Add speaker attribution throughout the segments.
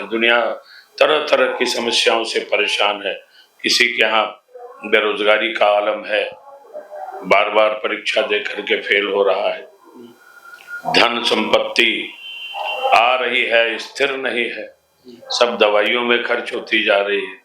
Speaker 1: दुनिया तरह तरह की समस्याओं से परेशान है। किसी के यहाँ बेरोजगारी का आलम है, बार बार परीक्षा दे करके फेल हो रहा है, धन संपत्ति आ रही है स्थिर नहीं है, सब दवाइयों में खर्च होती जा रही है,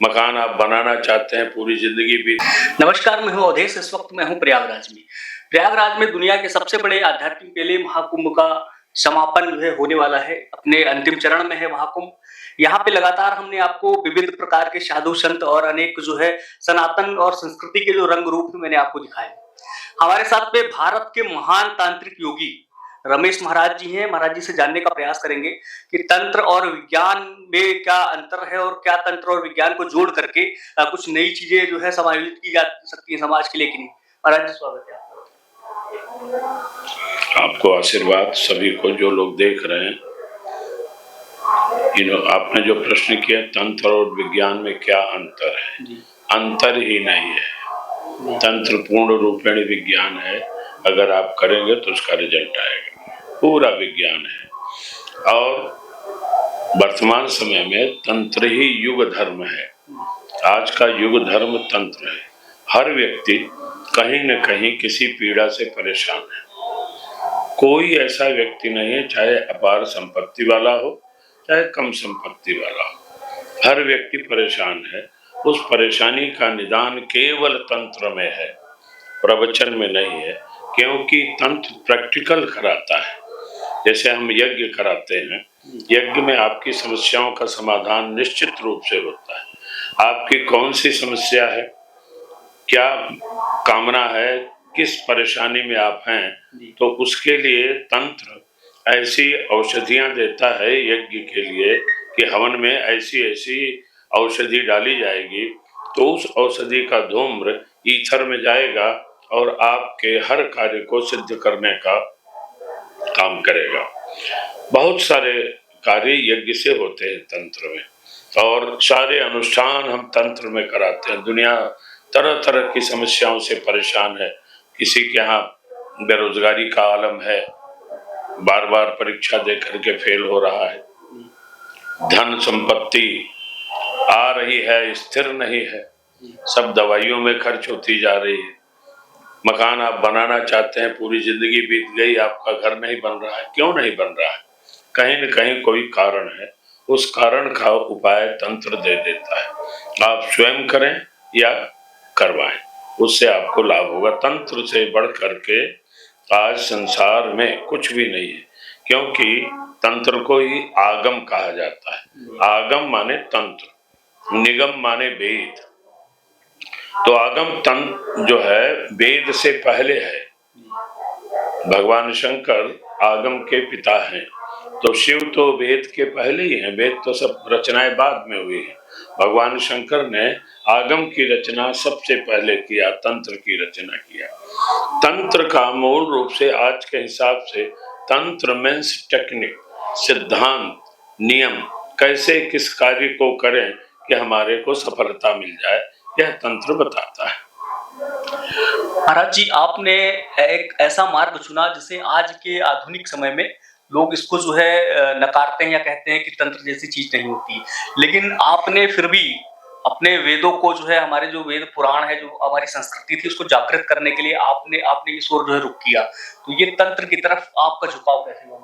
Speaker 1: मकान आप बनाना चाहते हैं पूरी जिंदगी भी।
Speaker 2: नमस्कार, मैं हूं अवधेश। इस वक्त मैं हूं प्रयागराज में दुनिया के सबसे बड़े आध्यात्मिक मेले महाकुंभ का समापन जो है होने वाला है। अपने अंतिम चरण में है महाकुंभ। यहाँ पे लगातार हमने आपको विविध प्रकार के साधु संत और अनेक जो है सनातन और संस्कृति के जो रंग रूप मैंने आपको दिखाए। हमारे साथ में भारत के महान तांत्रिक योगी रमेश महाराज जी हैं। महाराज जी से जानने का प्रयास करेंगे कि तंत्र और विज्ञान में क्या अंतर है और क्या तंत्र और विज्ञान को जोड़ करके कुछ नई चीजें जो है समायोजित की जा सकती है समाज के लिए कि नहीं। महाराज जी स्वागत है
Speaker 1: आपको आशीर्वाद सभी को जो लोग देख रहे हैं। आपने जो प्रश्न किया तंत्र और विज्ञान में क्या अंतर है, अंतर ही नहीं है। तंत्र पूर्ण रूपेण विज्ञान है, अगर आप करेंगे तो उसका रिजल्ट आएगा, पूरा विज्ञान है। और वर्तमान समय में तंत्र ही युग धर्म है। आज का युग धर्म तंत्र है। हर व्यक्ति कहीं न कहीं किसी पीड़ा से परेशान है। कोई ऐसा व्यक्ति नहीं है, चाहे अपार संपत्ति वाला हो चाहे कम संपत्ति वाला हो, हर व्यक्ति परेशान है। उस परेशानी का निदान केवल तंत्र में है, प्रवचन में नहीं है, क्योंकि तंत्र प्रैक्टिकल कराता है। जैसे हम यज्ञ कराते हैं, यज्ञ में आपकी समस्याओं का समाधान निश्चित रूप से होता है। आपकी कौन सी समस्या है, क्या कामना है, किस परेशानी में आप हैं, तो उसके लिए तंत्र ऐसी औषधियां देता है यज्ञ के लिए कि हवन में ऐसी ऐसी औषधि डाली जाएगी, तो उस औषधि का धूम्र ईथर में जाएगा और आपके हर कार्य को सिद्ध करने का काम करेगा। बहुत सारे कार्य यज्ञ से होते हैं तंत्र में, और सारे अनुष्ठान हम तंत्र में कराते हैं। दुनिया तरह तरह की समस्याओं से परेशान है। किसी के यहाँ बेरोजगारी का आलम है, बार बार परीक्षा दे करके फेल हो रहा है, धन संपत्ति आ रही है स्थिर नहीं है, सब दवाइयों में खर्च होती जा रही है, मकान आप बनाना चाहते हैं पूरी जिंदगी बीत गई, आपका घर नहीं बन रहा है। क्यों नहीं बन रहा है? कहीं न कहीं कोई कारण है। उस कारण का उपाय तंत्र दे देता है। आप स्वयं करें या करवाएं, उससे आपको लाभ होगा। तंत्र से बढ़ करके आज संसार में कुछ भी नहीं है, क्योंकि तंत्र को ही आगम कहा जाता है। आगम माने तंत्र, निगम माने वेद। तो आगम तंत्र जो है वेद से पहले है। भगवान शंकर आगम के पिता हैं, तो शिव तो वेद के पहले ही हैं। वेद तो सब रचनाएं बाद में हुई हैं। भगवान शंकर ने आगम की रचना सबसे पहले किया, तंत्र की रचना किया। तंत्र का मूल रूप से आज के हिसाब से तंत्र मीन्स टेक्निक, सिद्धांत, नियम, कैसे किस कार्य को करें कि हमारे को सफलता मिल जाए, यह तंत्र बताता है।
Speaker 2: महाराज जी, आपने एक ऐसा मार्ग चुना जिसे आज के आधुनिक समय में लोग इसको जो है नकारते हैं या कहते हैं कि तंत्र जैसी चीज नहीं होती, लेकिन आपने फिर भी अपने वेदों को जो है, हमारे जो वेद पुराण है, जो हमारी संस्कृति थी, उसको जागृत करने के लिए आपने इस ओर जो है रुख किया। तो ये तंत्र की तरफ आपका झुकाव कैसे हुआ?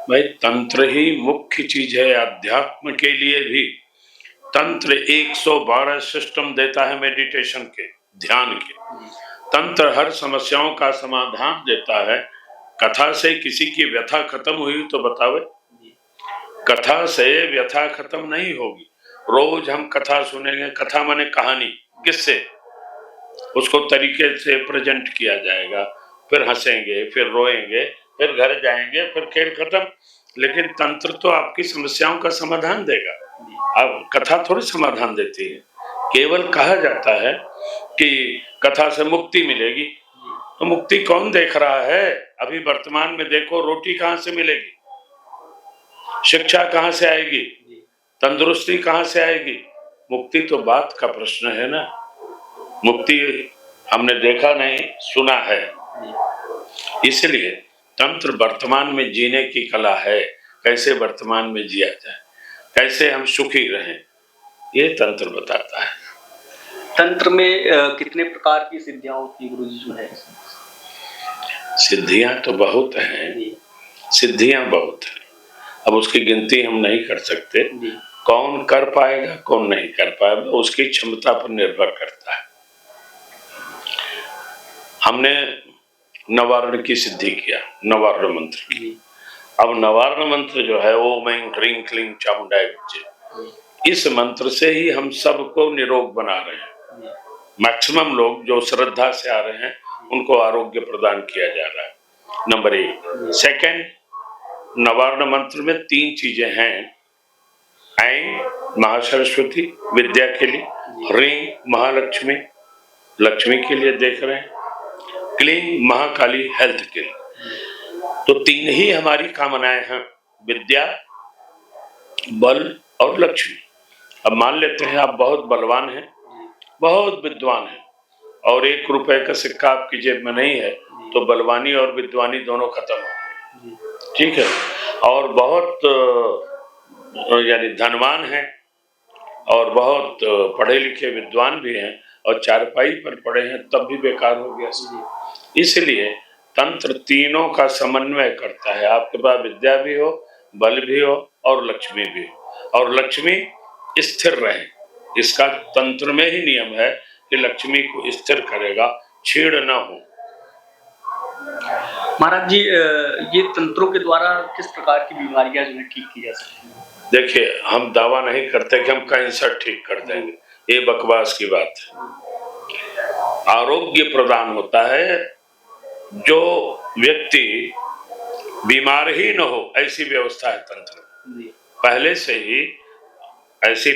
Speaker 1: भाई, तंत्र ही मुख्य चीज है अध्यात्म के लिए भी। तंत्र 112 सिस्टम देता है मेडिटेशन के, ध्यान के। तंत्र हर समस्याओं का समाधान देता है। कथा से किसी की व्यथा खत्म हुई तो बतावे? कथा से व्यथा खत्म नहीं होगी। रोज हम कथा सुनेंगे, कथा माने कहानी, किससे? उसको तरीके से प्रेजेंट किया जाएगा, फिर हंसेंगे, फिर रोएंगे, फिर घर जाएंगे, फिर खेल खत्म। लेकिन तंत्र तो आपकी समस्याओं का समाधान देगा। अब कथा थोड़ी समाधान देती है। केवल कहा जाता है कि कथा से मुक्ति मिलेगी, तो मुक्ति कौन देख रहा है? अभी वर्तमान में देखो, रोटी कहाँ से मिलेगी, शिक्षा कहाँ से आएगी, तंदुरुस्ती कहाँ से आएगी? मुक्ति तो बात का प्रश्न है ना। मुक्ति हमने देखा नहीं, सुना है। इसलिए तंत्र वर्तमान में जीने की कला है, कैसे वर्तमान में जिया जाए। कैसे हम सुखी रहें, ये तंत्र बताता है।
Speaker 2: तंत्र में कितने प्रकार की सिद्धियां होती है गुरुजी जो है?
Speaker 1: सिद्धियां तो बहुत हैं, सिद्धियां बहुत हैं, अब उसकी गिनती हम नहीं कर सकते। कौन कर पाएगा कौन नहीं कर पाएगा उसकी क्षमता पर निर्भर करता है। हमने नवारण की सिद्धि किया, नवारण मंत्र की। अब नवारण मंत्र जो है ओम ऐं ह्रीं क्लीं चामुंडाय विद्ये, इस मंत्र से ही हम सबको निरोग बना रहे हैं। मैक्सिमम लोग जो श्रद्धा से आ रहे हैं उनको आरोग्य प्रदान किया जा रहा है, नंबर 1। सेकंड, नवारण मंत्र में 3 चीजें हैं। ऐं महासरस्वती विद्या के लिए, ह्रीं महालक्ष्मी लक्ष्मी के लिए देख रहे हैं, क्लीं महाकाली हेल्थ के लिए। तो 3 ही हमारी कामनाएं हैं, विद्या, बल और लक्ष्मी। अब मान लेते हैं आप बहुत बलवान हैं, बहुत विद्वान हैं और 1 रुपए का सिक्का आपकी जेब में नहीं है, तो बलवानी और विद्वानी दोनों खत्म हो, ठीक है। और बहुत यानी धनवान हैं और बहुत पढ़े लिखे विद्वान भी हैं और चारपाई पर पड़े हैं, तब भी बेकार हो गया। इसलिए तंत्र तीनों का समन्वय करता है। आपके पास विद्या भी हो, बल भी हो और लक्ष्मी भी हो, और लक्ष्मी स्थिर रहे, इसका तंत्र में ही नियम है कि लक्ष्मी को स्थिर करेगा, छीड़ ना हो।
Speaker 2: महाराज जी, ये तंत्रों के द्वारा किस प्रकार की बीमारियां जो है ठीक की जा सकती हैं?
Speaker 1: देखिए, हम दावा नहीं करते कि हम कैंसर ठीक कर देंगे, ये बकवास की बात है। आरोग्य प्रदान होता है जो व्यक्ति बीमार ही न हो, ऐसी व्यवस्था है तंत्र पहले से ही। ऐसी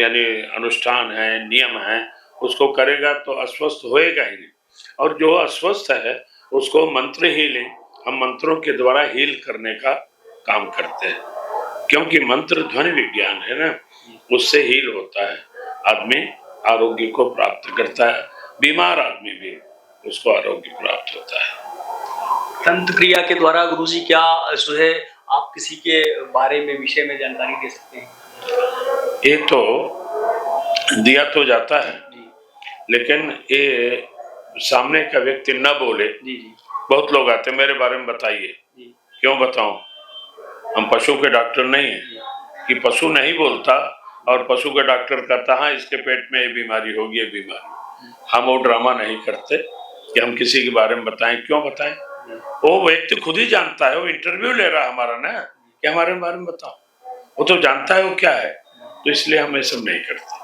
Speaker 1: यानी अनुष्ठान है, नियम है, उसको करेगा तो अस्वस्थ होएगा ही नहीं। और जो अस्वस्थ है उसको मंत्र हीलिंग, हम मंत्रों के द्वारा हील करने का काम करते हैं, क्योंकि मंत्र ध्वनि विज्ञान है ना, उससे हील होता है, आदमी आरोग्य को प्राप्त करता है, बीमार आदमी भी उसको आरोग्य प्राप्त होता है।
Speaker 2: तंत्र क्रिया के द्वारा गुरुजी क्या जो है आप किसी के बारे में, विषय में जानकारी दे सकते हैं?
Speaker 1: ये तो दिया तो जाता है, लेकिन ये सामने का व्यक्ति न बोले। बहुत लोग आते मेरे बारे में बताइए, क्यों बताऊं, हम पशु के डॉक्टर नहीं हैं कि पशु नहीं बोलता और पशु का डॉक्टर कहता हाँ इसके पेट में ये बीमारी होगी, ये बीमारी। हम वो ड्रामा नहीं करते कि हम किसी के बारे में बताएं। क्यों बताएं, वो व्यक्ति खुद ही जानता है, वो इंटरव्यू ले रहा है हमारा ना, कि हमारे बारे में बताओ, वो तो जानता है वो क्या है। तो इसलिए हम ये सब नहीं करते,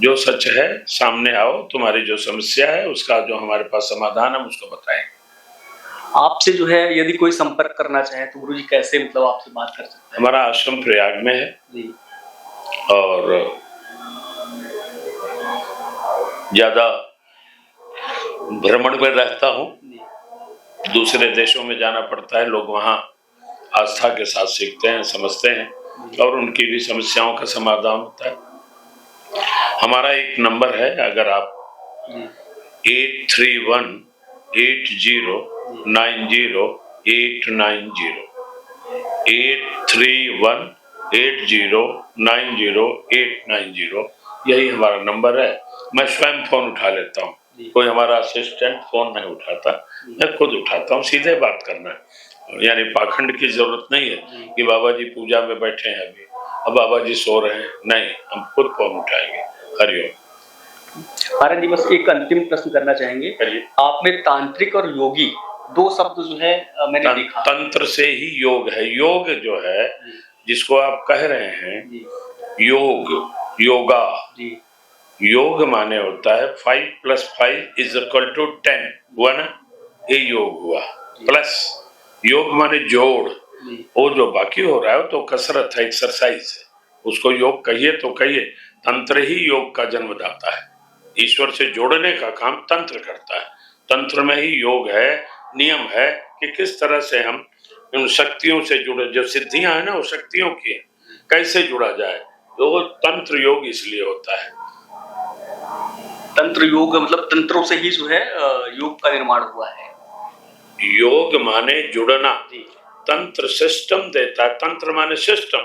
Speaker 1: जो सच है सामने आओ, तुम्हारी जो समस्या है उसका जो हमारे पास समाधान है उसको बताएं।
Speaker 2: आपसे जो है यदि कोई संपर्क करना चाहे तो गुरुजी कैसे मतलब आपसे बात कर सकते हैं?
Speaker 1: हमारा आश्रम प्रयाग में है
Speaker 2: जी,
Speaker 1: और ज्यादा भ्रमण में रहता हूँ, दूसरे देशों में जाना पड़ता है, लोग वहाँ आस्था के साथ सीखते हैं, समझते हैं और उनकी भी समस्याओं का समाधान होता है। हमारा एक नंबर है, अगर आप 8318090890 8318090890 यही हमारा नंबर है। मैं स्वयं फोन उठा लेता हूँ, कोई हमारा असिस्टेंट फोन नहीं उठाता, मैं खुद उठाता हूँ। सीधे बात करना है, यानी पाखंड की जरूरत नहीं है कि बाबा जी पूजा में बैठे हैं अभी, अब बाबा जी सो रहे हैं, नहीं, हम खुद फोन उठाएंगे। हरिओम।
Speaker 2: महाराज जी, बस एक अंतिम प्रश्न करना चाहेंगे। आपने तांत्रिक और योगी 2 शब्द जो है मैंने देखा।
Speaker 1: तंत्र से ही योग है। योग जो है जिसको आप कह रहे हैं योग, योगा, योग माने होता है 5 + 5 = 10 हुआ ना, ये योग हुआ। प्लस योग माने जोड़, वो जो बाकी हो रहा है तो कसरत है, एक्सरसाइज है, उसको योग कहिए तो कहिए। तंत्र ही योग का जन्मदाता है, ईश्वर से जोड़ने का काम तंत्र करता है। तंत्र में ही योग है, नियम है कि किस तरह से हम उन शक्तियों से जुड़े, जो सिद्धियां हैं ना वो शक्तियों की, कैसे जुड़ा जाए, तो वो तंत्र योग इसलिए होता है।
Speaker 2: तंत्र योग मतलब तंत्रों से ही जो है योग का निर्माण हुआ है।
Speaker 1: योग माने जुड़ना, तंत्र सिस्टम देता है, तंत्र माने सिस्टम,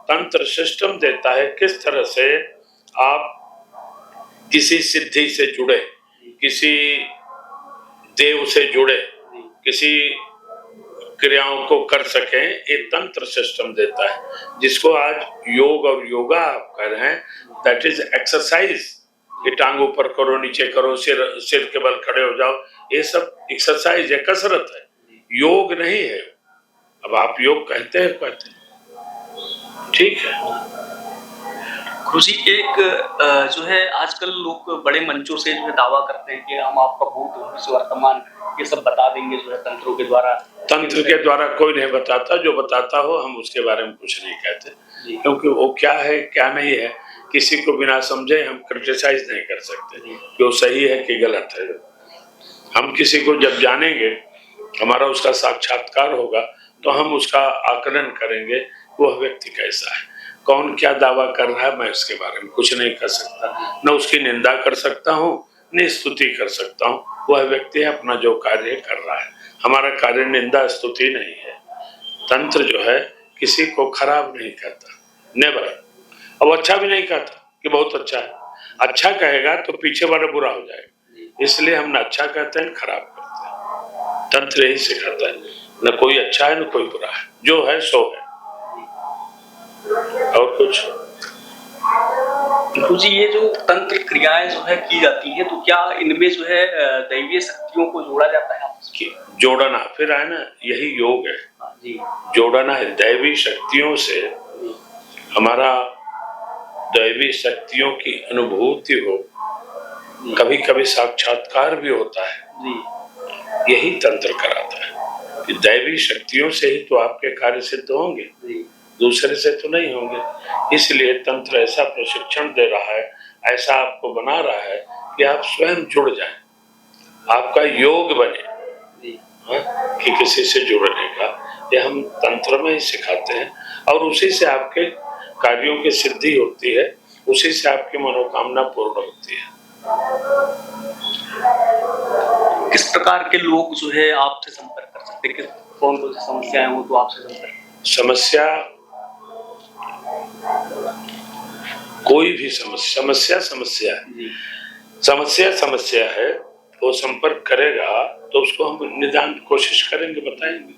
Speaker 1: तंत्र सिस्टम देता है किस तरह से आप किसी सिद्धि से जुड़े, किसी देव से जुड़े, किसी क्रियाओं को कर सकें, ये तंत्र सिस्टम देता है, जिसको आज योग और योगा आप कर रहे हैं, दैट इज एक्सरसाइज। ये टांग ऊपर करो, नीचे करो, सिर के बल खड़े हो जाओ, ये सब एक्सरसाइज है, कसरत है, योग नहीं है। अब आप योग कहते हैं, ठीक है।
Speaker 2: गुरुजी एक जो है आजकल लोग बड़े मंचों से जो है दावा करते हैं कि हम आपका भूत भविष्य वर्तमान ये सब बता देंगे जो है तंत्रों के द्वारा।
Speaker 1: तंत्र के द्वारा कोई नहीं बताता, जो बताता हो हम उसके बारे में कुछ नहीं कहते, क्योंकि वो क्या है क्या नहीं है किसी को बिना समझे हम क्रिटिसाइज नहीं कर सकते कि वो सही है कि गलत है। हम किसी को जब जानेंगे, हमारा उसका साक्षात्कार होगा, तो हम उसका आकलन करेंगे वह व्यक्ति कैसा है, कौन क्या दावा कर रहा है। मैं उसके बारे में कुछ नहीं कर सकता, न उसकी निंदा कर सकता हूँ न स्तुति कर सकता हूँ। वह व्यक्ति अपना जो कार्य कर रहा है, हमारा कार्य निंदा स्तुति नहीं है। तंत्र जो है किसी को खराब नहीं कहता, नेवर। अब अच्छा भी नहीं कहता कि बहुत अच्छा है। अच्छा कहेगा तो पीछे वाला बुरा हो जाएगा, इसलिए हम न अच्छा कहते हैं न खराब करते हैं। तंत्र यही सिखाता है, न कोई अच्छा है न कोई बुरा है, जो है सो है। और कुछ
Speaker 2: जी, ये जो तंत्र क्रियाएं जो है की जाती है, तो क्या इनमें जो है दैवीय शक्तियों को जोड़ा जाता है आपस में?
Speaker 1: जोड़ना फिर है ना, यही योग है जी, जोड़ना है। दैवी शक्तियों से हमारा दैवी शक्तियों की अनुभूति हो, कभी कभी साक्षात्कार भी होता है जी। यही तंत्र कराता है कि दैवी शक्तियों से ही तो आपके कार्य सिद्ध होंगे, दूसरे से तो नहीं होंगे। इसलिए तंत्र ऐसा प्रशिक्षण दे रहा है, ऐसा आपको बना रहा है कि आप स्वयं जुड़ जाएं, आपका योग बने। कि किसी से जुड़ने का ये हम तंत्र में ही सिखाते हैं, और उसी से आपके कार्यों की सिद्धि होती है, उसी से आपकी मनोकामना पूर्ण होती है।
Speaker 2: किस प्रकार के लोग जो है आपसे संपर्क कर सकते हैं? कौन कौन सी समस्याएं हो तो आपसे संपर्क?
Speaker 1: समस्या कोई भी समस्या है, वो संपर्क करेगा तो उसको हम निदान कोशिश करेंगे, बताएंगे।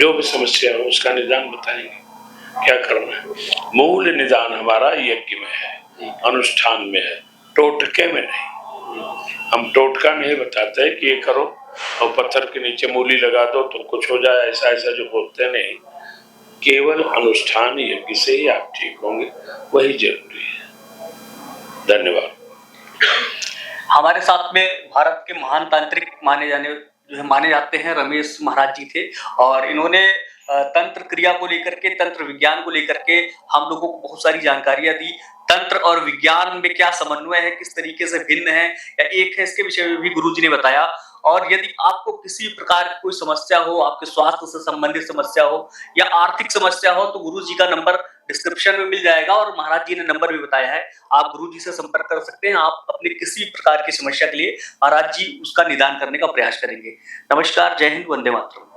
Speaker 1: जो भी समस्या हो उसका निदान बताएंगे, क्या करना है। मूल निदान हमारा यज्ञ में है, अनुष्ठान में है, टोटके में नहीं। हम टोटका नहीं बताते कि ये करो और पत्थर के नीचे मूली लगा दो तो कुछ हो जाए, ऐसा ऐसा जो बोलते नहीं। केवल अनुष्ठान यज्ञ से ही आप ठीक होंगे, वही जरूरी है। धन्यवाद।
Speaker 2: हमारे साथ में भारत के महान तांत्रिक माने जाते हैं रमेश महाराज जी थे, और इन्होंने तंत्र क्रिया को लेकर के, तंत्र विज्ञान को लेकर के हम लोगों को बहुत सारी जानकारियां दी। तंत्र और विज्ञान में क्या समन्वय है, किस तरीके से भिन्न है या एक है, इसके विषय में भी गुरुजी ने बताया। और यदि आपको किसी प्रकार की कोई समस्या हो, आपके स्वास्थ्य से संबंधित समस्या हो या आर्थिक समस्या हो, तो गुरुजी का नंबर डिस्क्रिप्शन में मिल जाएगा, और महाराज जी ने नंबर भी बताया है, आप गुरुजी से संपर्क कर सकते हैं। आप अपनी किसी प्रकार की समस्या के लिए महाराज जी उसका निदान करने का प्रयास करेंगे। नमस्कार, जय हिंद, वंदे मातरम।